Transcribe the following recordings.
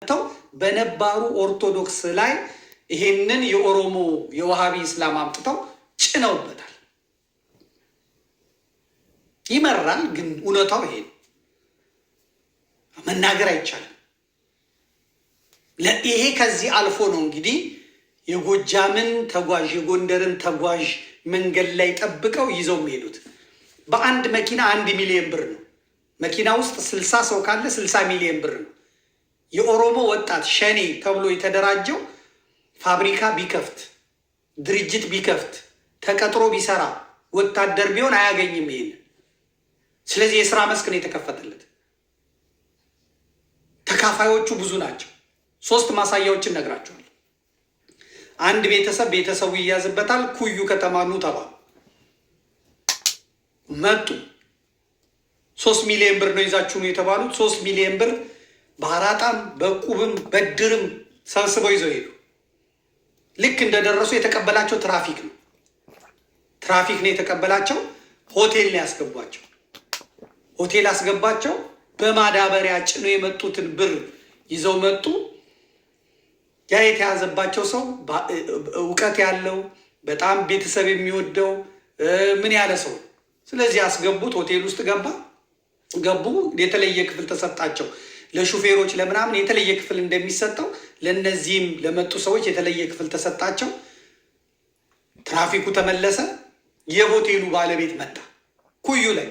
መጥተው በነባሩ ኦርቶዶክስ ላይ ይሄንን የኦሮሞ የዋሃቢ እስላም አምጥተው ጭነውበታል። ይመራል፣ ግን እውነታው ይሄ መናገር አይቻልም። ይሄ ከዚህ አልፎ ነው እንግዲህ የጎጃምን ተጓዥ የጎንደርን ተጓዥ መንገድ ላይ ጠብቀው ይዘው የሚሄዱት። በአንድ መኪና 1 ሚሊዮን ብር ነው። መኪና ውስጥ 60 ሰው ካለ 60 ሚሊዮን ብር ነው። የኦሮሞ ወጣት ሸኔ ተብሎ የተደራጀው ፋብሪካ ቢከፍት ድርጅት ቢከፍት ተቀጥሮ ቢሰራ ወታደር ቢሆን አያገኝም ይሄን። ስለዚህ የስራ መስክ ነው የተከፈተለት። ተካፋዮቹ ብዙ ናቸው። 3 ማሳያዎችን ነግራቸዋል። አንድ ቤተሰቡ ይያዝበታል። ኩዩ ከተማ ኑ ተባሉ። መጡ። 3 ሚሊዮን ብር ነው ይዛችሁ ነው የተባሉት። 3 ሚሊዮን ብር በአራጣም በቁብም በድርም ሰብስበው ይዘው ሄዱ። ልክ እንደደረሱ የተቀበላቸው ትራፊክ ነው የተቀበላቸው። ሆቴል ነው ያስገቧቸው። ሆቴል አስገባቸው። በማዳበሪያ ጭኖ የመጡትን ብር ይዘው መጡ። ያ የተያዘባቸው ሰው እውቀት ያለው በጣም ቤተሰብ የሚወደው ምን ያለ ሰው። ስለዚህ ያስገቡት። ሆቴል ውስጥ ገቡ። የተለየ ክፍል ተሰጣቸው። ለሹፌሮች ለምናምን የተለየ ክፍል እንደሚሰጠው ለነዚህም ለመጡ ሰዎች የተለየ ክፍል ተሰጣቸው። ትራፊኩ ተመለሰ። የሆቴሉ ባለቤት መጣ። ኩዩ ላይ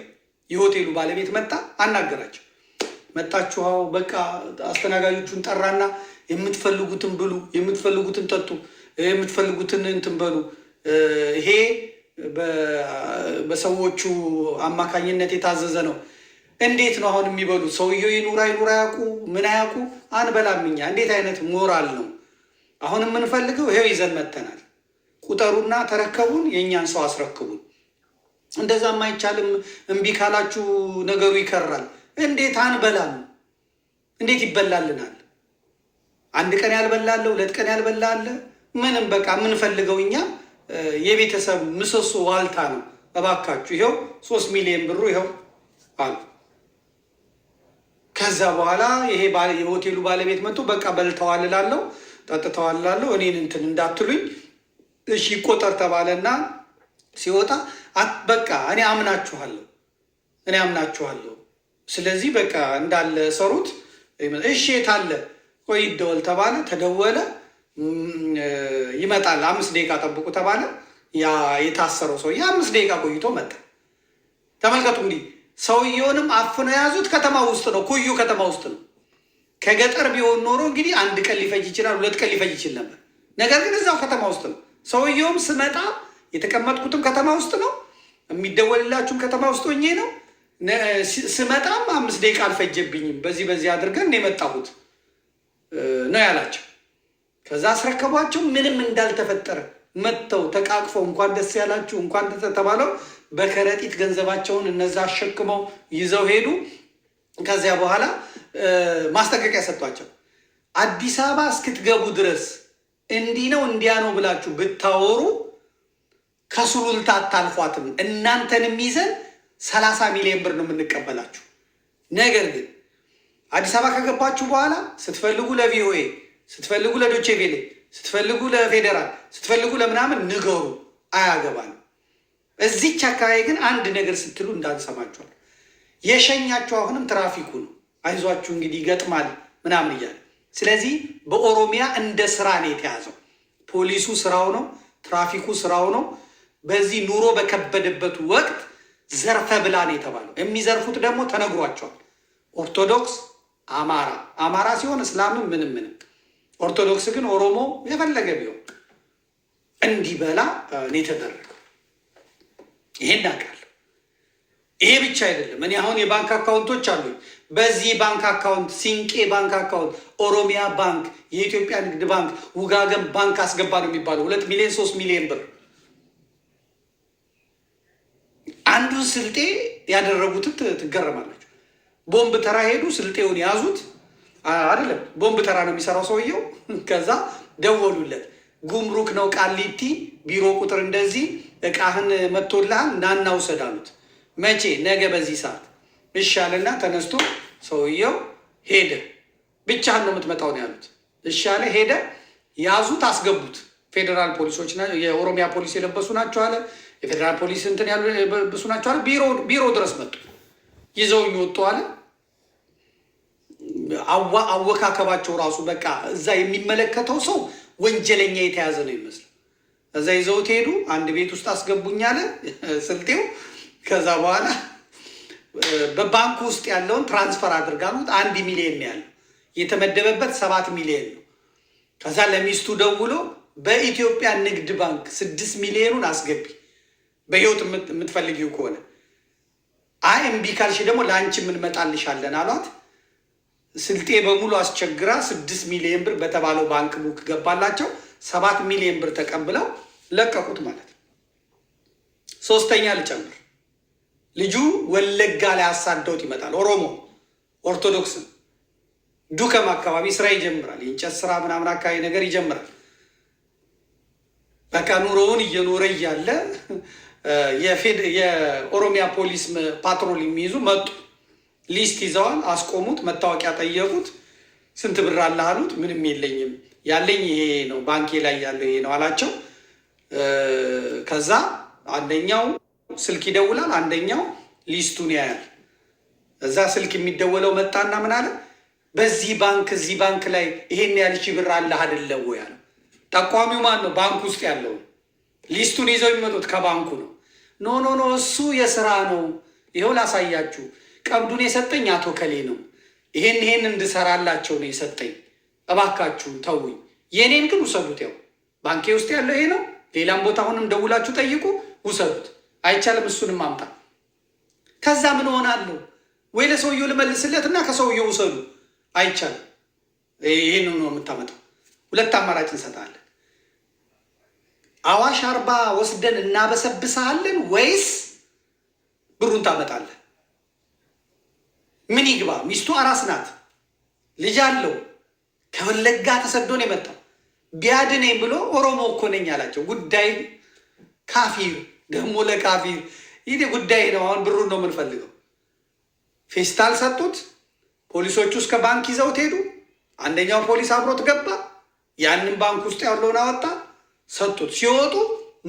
የሆቴሉ ባለቤት መጣ። አናገራቸው። መጣችሁ? በቃ አስተናጋጆቹን ጠራና የምትፈልጉትን ብሉ፣ የምትፈልጉትን ጠጡ፣ የምትፈልጉትን እንትን በሉ። ይሄ በሰዎቹ አማካኝነት የታዘዘ ነው። እንዴት ነው አሁን የሚበሉት? ሰውየው ይኑራ ያውቁ ምን አያውቁ አንበላም እኛ። እንዴት አይነት ሞራል ነው? አሁን የምንፈልገው ይሄው ይዘን መተናል። ቁጠሩና ተረከቡን፣ የእኛን ሰው አስረክቡን። እንደዛም አይቻልም። እምቢ ካላችሁ ነገሩ ይከራል። እንዴት አንበላም? እንዴት ይበላልናል? 1 ቀን ያልበላለ 2 ቀን ያልበላለ ምንም። በቃ የምንፈልገው እኛ የቤተሰብ ምሰሶ ዋልታ ነው። እባካችሁ ይኸው 3 ሚሊዮን ብሩ ይኸው አሉ። ከዛ በኋላ ይሄ የሆቴሉ ባለቤት መጥቶ በቃ በልተዋል እላለሁ፣ ጠጥተዋል እላለሁ፣ እኔን እንትን እንዳትሉኝ እሺ ይቆጠር ተባለና ሲወጣ በቃ እኔ አምናችኋለሁ፣ ስለዚህ በቃ እንዳለ ሰሩት። እሺ የታለ? ቆይ ይደወል ተባለ። ተደወለ። ይመጣል፣ 5 ደቂቃ ጠብቁ ተባለ። ያ የታሰረው ሰውዬ 5 ደቂቃ ቆይቶ መጣ። ተመልከቱ እንግዲህ ሰውየውንም አፍነው የያዙት ከተማ ውስጥ ነው፣ ኩዩ ከተማ ውስጥ ነው። ከገጠር ቢሆን ኖሮ እንግዲህ 1 ቀን ሊፈጅ ይችላል፣ 2 ቀን ሊፈጅ ይችል ነበር። ነገር ግን እዛው ከተማ ውስጥ ነው። ሰውየውም ስመጣ የተቀመጥኩትም ከተማ ውስጥ ነው፣ የሚደወልላችሁም ከተማ ውስጥ ሆኜ ነው። ስመጣም 5 ደቂቃ አልፈጀብኝም፣ በዚህ አድርገን ነው የመጣሁት ነው ያላቸው። ከዛ አስረከቧቸው። ምንም እንዳልተፈጠረ መጥተው ተቃቅፈው እንኳን ደስ ያላችሁ እንኳን ተባለው በከረጢት ገንዘባቸውን እነዛ አሸክመው ይዘው ሄዱ። ከዚያ በኋላ ማስጠንቀቂያ ሰጧቸው። አዲስ አበባ እስክትገቡ ድረስ እንዲህ ነው እንዲያ ነው ብላችሁ ብታወሩ ከሱሉልታ አታልፏትም፣ እናንተንም ይዘን 30 ሚሊዮን ብር ነው የምንቀበላችሁ። ነገር ግን አዲስ አበባ ከገባችሁ በኋላ ስትፈልጉ ለቪኦኤ፣ ስትፈልጉ ለዶቼ ቬሌ፣ ስትፈልጉ ለፌዴራል፣ ስትፈልጉ ለምናምን ንገሩ፣ አያገባል። እዚች አካባቢ ግን አንድ ነገር ስትሉ እንዳንሰማችኋል። የሸኛችሁ አሁንም ትራፊኩ ነው። አይዟችሁ እንግዲህ ይገጥማል ምናምን እያለ። ስለዚህ በኦሮሚያ እንደ ስራ ነው የተያዘው። ፖሊሱ ስራው ነው፣ ትራፊኩ ስራው ነው። በዚህ ኑሮ በከበደበት ወቅት ዘርፈ ብላ ነው የተባለው። የሚዘርፉት ደግሞ ተነግሯቸዋል። ኦርቶዶክስ፣ አማራ ሲሆን እስላምም ምንም። ኦርቶዶክስ ግን ኦሮሞ የፈለገ ቢሆን እንዲበላ ነው የተደረገው። ይሄን አውቃለሁ። ይሄ ብቻ አይደለም። እኔ አሁን የባንክ አካውንቶች አሉኝ። በዚህ ባንክ አካውንት ሲንቄ ባንክ አካውንት፣ ኦሮሚያ ባንክ፣ የኢትዮጵያ ንግድ ባንክ፣ ውጋገን ባንክ አስገባ ነው የሚባለው 2 ሚሊዮን 3 ሚሊዮን ብር። አንዱን ስልጤ ያደረጉትን ትገረማላችሁ። ቦምብ ተራ ሄዱ፣ ስልጤውን ያዙት። አይደለም ቦምብ ተራ ነው የሚሰራው ሰውየው። ከዛ ደወሉለት። ጉምሩክ ነው ቃሊቲ፣ ቢሮ ቁጥር እንደዚህ፣ እቃህን መጥቶልሃል ናና ውሰድ አሉት። መቼ? ነገ በዚህ ሰዓት። እሺ አለና ተነስቶ ሰውየው ሄደ። ብቻህን ነው የምትመጣው ነው ያሉት። እሺ አለ። ሄደ። ያዙት፣ አስገቡት። ፌዴራል ፖሊሶች የኦሮሚያ ፖሊስ የለበሱ ናቸው አለ። የፌዴራል ፖሊስ እንትን ያለበሱ ናቸው አለ። ቢሮ ድረስ መጡ። ይዘውኝ ወጡ አለ። አወካከባቸው ራሱ በቃ እዛ የሚመለከተው ሰው ወንጀለኛ የተያዘ ነው ይመስል። እዛ ይዘውት ሄዱ። አንድ ቤት ውስጥ አስገቡኝ አለ ስልጤው። ከዛ በኋላ በባንኩ ውስጥ ያለውን ትራንስፈር አድርጋሉት። 1 ሚሊዮን ነው ያለው፣ የተመደበበት 7 ሚሊዮን ነው። ከዛ ለሚስቱ ደውሎ በኢትዮጵያ ንግድ ባንክ 6 ሚሊዮኑን አስገቢ በህይወት የምትፈልጊው ከሆነ፣ አይ እምቢ ካልሽ ደግሞ ለአንቺ እንመጣልሻለን አሏት። ስልጤ በሙሉ አስቸግራ 6 ሚሊዮን ብር በተባለው ባንክ ቡክ ገባላቸው። 7 ሚሊዮን ብር ተቀብለው ለቀቁት ማለት ነው። ሶስተኛ ልጨምር፣ ልጁ ወለጋ ላይ አሳደውት ይመጣል። ኦሮሞ ኦርቶዶክስ ዱከም አካባቢ ስራ ይጀምራል። የእንጨት ስራ ምናምን አካባቢ ነገር ይጀምራል። በቃ ኑሮውን እየኖረ እያለ የኦሮሚያ ፖሊስ ፓትሮል የሚይዙ መጡ። ሊስት ይዘዋል። አስቆሙት። መታወቂያ ጠየቁት። ስንት ብር አለህ አሉት። ምንም የለኝም፣ ያለኝ ይሄ ነው፣ ባንኬ ላይ ያለው ይሄ ነው አላቸው። ከዛ አንደኛው ስልክ ይደውላል፣ አንደኛው ሊስቱን ያያል። እዛ ስልክ የሚደወለው መጣና ምን አለ፣ በዚህ ባንክ እዚህ ባንክ ላይ ይሄን ያህል ሺህ ብር አለህ አይደለም ወይ አለ። ጠቋሚው ማን ነው? ባንክ ውስጥ ያለው። ሊስቱን ይዘው የሚመጡት ከባንኩ ነው። ኖ ኖ ኖ እሱ የስራ ነው፣ ይኸው ላሳያችሁ፣ ቀብዱን የሰጠኝ አቶ ከሌ ነው፣ ይሄን እንድሰራላቸው ነው የሰጠኝ፣ እባካችሁን ተውኝ፣ የእኔን ግን ውሰዱት፣ ያው ባንኬ ውስጥ ያለው ይሄ ነው፣ ሌላም ቦታ አሁንም ደውላችሁ ጠይቁ፣ ውሰዱት። አይቻልም፣ እሱንም አምጣ። ከዛ ምን ሆናለሁ ወይ ለሰውየው ልመልስለት እና ከሰውየው ውሰዱ። አይቻልም፣ ይሄን ነው የምታመጣው። ሁለት አማራጭ እንሰጣለን። አዋሽ 40 ወስደን እናበሰብሳለን ወይስ ብሩን ታመጣለህ? ምን ይግባ? ሚስቱ አራስ ናት፣ ልጅ አለው፣ ከወለጋ ተሰዶ ነው የመጣው። ቢያድነኝ ብሎ ኦሮሞ እኮ ነኝ አላቸው። ጉዳይ ካፊር ደግሞ ለካፊር ይሄ ጉዳይ ነው። አሁን ብሩን ነው የምንፈልገው። ፌስታል ሰጡት። ፖሊሶቹ እስከ ባንክ ይዘውት ሄዱ። አንደኛው ፖሊስ አብሮት ገባ። ያንን ባንክ ውስጥ ያለውን አወጣ፣ ሰጡት። ሲወጡ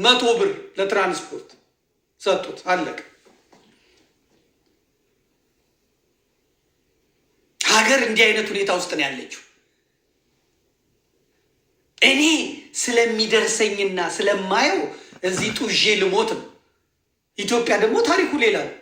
100 ብር ለትራንስፖርት ሰጡት። አለቀ። ሀገር እንዲህ አይነት ሁኔታ ውስጥ ነው ያለችው። እኔ ስለሚደርሰኝና ስለማየው እዚህ ጡዤ ልሞት ነው። ኢትዮጵያ ደግሞ ታሪኩ ሌላ ነው።